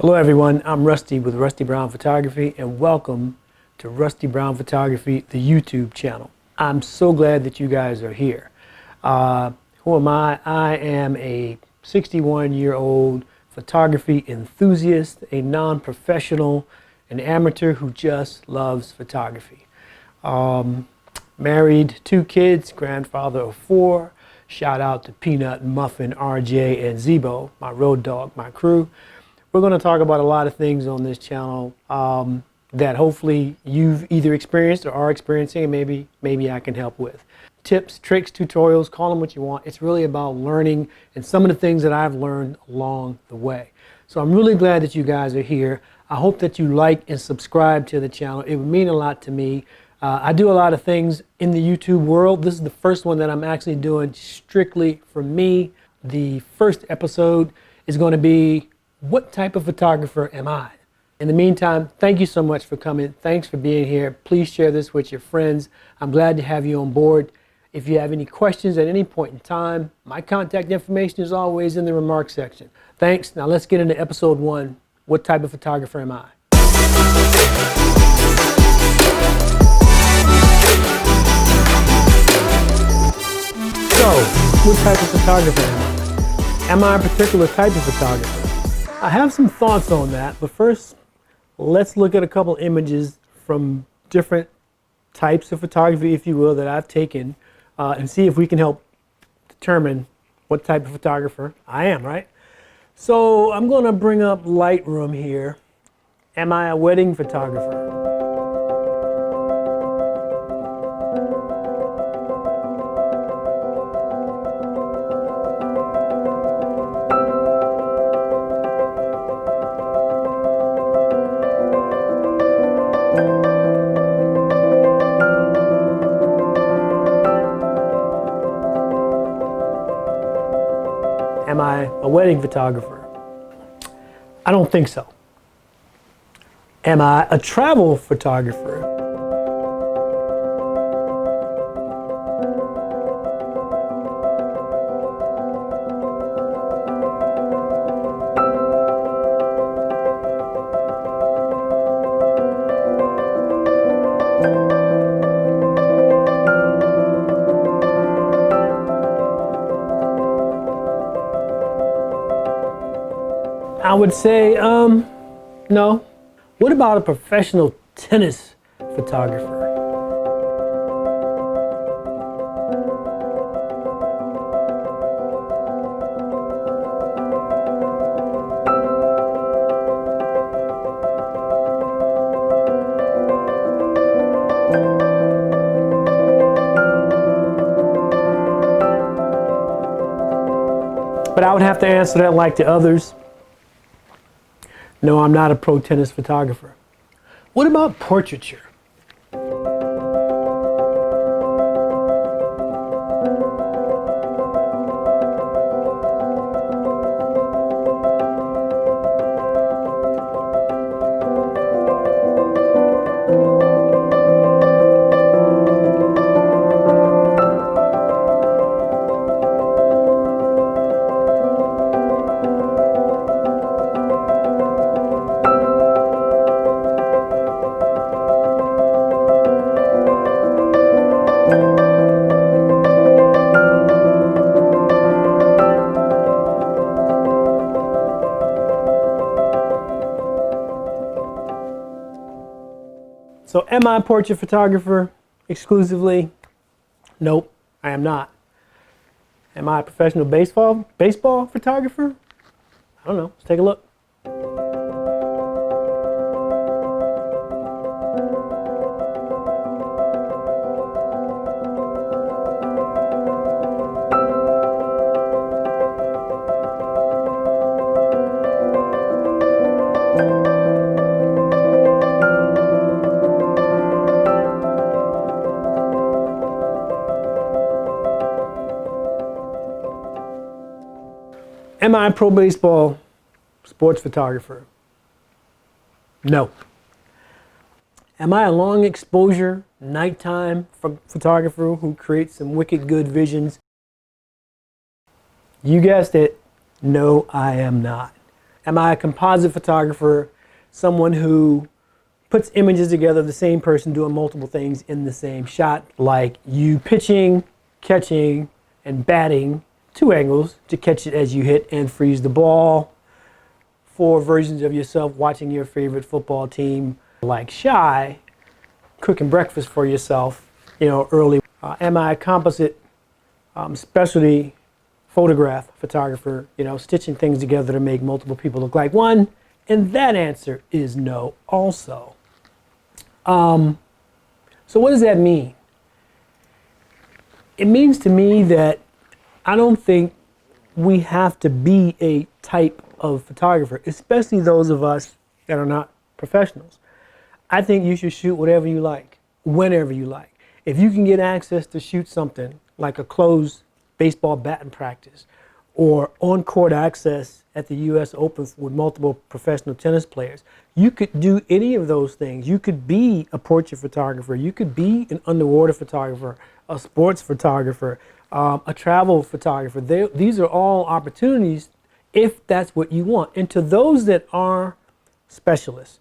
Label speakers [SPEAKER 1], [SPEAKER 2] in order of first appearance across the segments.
[SPEAKER 1] Hello everyone, I'm Rusty with Rusty Brown Photography and welcome to Rusty Brown Photography, the YouTube channel. I'm so glad that you guys are here. Who am I? I am a 61-year-old photography enthusiast, a non-professional, an amateur who just loves photography. Married, 2 kids, grandfather of 4. Shout out to Peanut, Muffin, RJ, and Zebo, my road dog, my crew. We're going to talk about a lot of things on this channel that hopefully you've either experienced or are experiencing, and maybe I can help with. Tips, tricks, tutorials, call them what you want. It's really about learning and some of the things that I've learned along the way. So I'm really glad that you guys are here. I hope that you like and subscribe to the channel. It would mean a lot to me. I do a lot of things in the YouTube world. This is the first one that I'm actually doing strictly for me. The first episode is going to be, what type of photographer am I? In the meantime, thank you so much for coming. Thanks for being here. Please share this with your friends. I'm glad to have you on board. If you have any questions at any point in time, my contact information is always in the remarks section. Thanks. Now let's get into episode 1. What type of photographer am I? So, what type of photographer am I? Am I a particular type of photographer? I have some thoughts on that, but first, let's look at a couple images from different types of photography, if you will, that I've taken and see if we can help determine what type of photographer I am, right? So I'm going to bring up Lightroom here. Am I a wedding photographer? Am I a wedding photographer? I don't think so. Am I a travel photographer? I would say, no. What about a professional tennis photographer? But I would have to answer that like the others. No, I'm not a pro tennis photographer. What about portraiture? So am I a portrait photographer exclusively? Nope, I am not. Am I a professional baseball photographer? I don't know, let's take a look. Am I a pro baseball sports photographer? No. Am I a long exposure, nighttime photographer who creates some wicked good visions? You guessed it. No, I am not. Am I a composite photographer, someone who puts images together of the same person doing multiple things in the same shot, like you pitching, catching, and batting 2 angles to catch it as you hit and freeze the ball, 4 versions of yourself watching your favorite football team, like Shy, cooking breakfast for yourself, early. Am I a composite specialty photograph photographer, stitching things together to make multiple people look like one? And that answer is no also. So what does that mean? It means to me that I don't think we have to be a type of photographer, especially those of us that are not professionals. I think you should shoot whatever you like, whenever you like. If you can get access to shoot something like a closed baseball batting practice or on-court access at the US Open with multiple professional tennis players, you could do any of those things. You could be a portrait photographer, you could be an underwater photographer, a sports photographer, a travel photographer. These are all opportunities if that's what you want. And to those that are specialists,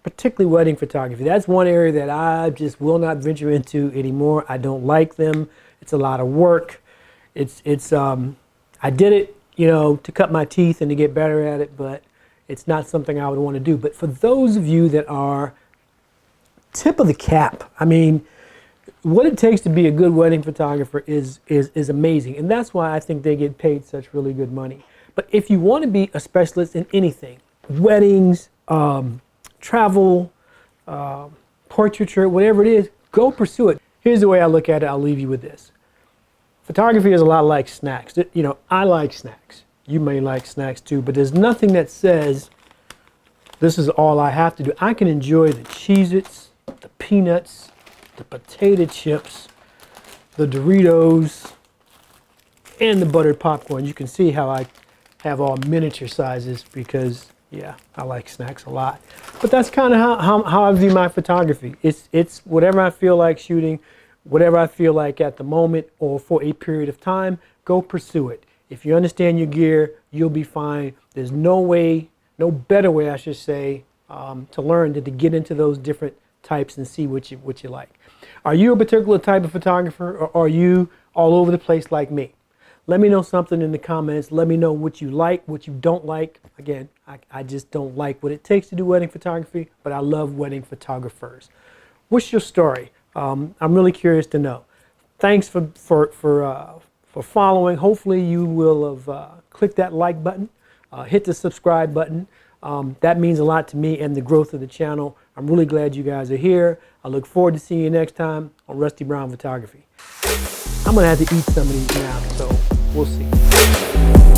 [SPEAKER 1] particularly wedding photography, that's one area that I just will not venture into anymore. I don't like them. It's a lot of work. I did it, to cut my teeth and to get better at it, but it's not something I would want to do. But for those of you that are tip of the cap, I mean, what it takes to be a good wedding photographer is amazing. And that's why I think they get paid such really good money. But if you want to be a specialist in anything, weddings, travel, portraiture, whatever it is, go pursue it. Here's the way I look at it. I'll leave you with this. Photography is a lot like snacks. I like snacks. You may like snacks too, but there's nothing that says this is all I have to do. I can enjoy the Cheez-Its, the peanuts, the potato chips, the Doritos, and the buttered popcorn. You can see how I have all miniature sizes because, yeah, I like snacks a lot. But that's kind of how I view my photography. It's whatever I feel like shooting, whatever I feel like at the moment or for a period of time, go pursue it. If you understand your gear, you'll be fine. There's no better way, I should say, to learn than to get into those different types and see what you like. Are you a particular type of photographer, or are you all over the place like me? Let me know something in the comments. Let me know what you like, what you don't like. Again, I just don't like what it takes to do wedding photography, but I love wedding photographers. What's your story? I'm really curious to know. Thanks for following. Hopefully you will have clicked that like button, hit the subscribe button. That means a lot to me and the growth of the channel. I'm really glad you guys are here. I look forward to seeing you next time on Rusty Brown Photography. I'm gonna have to eat some of these now, so we'll see.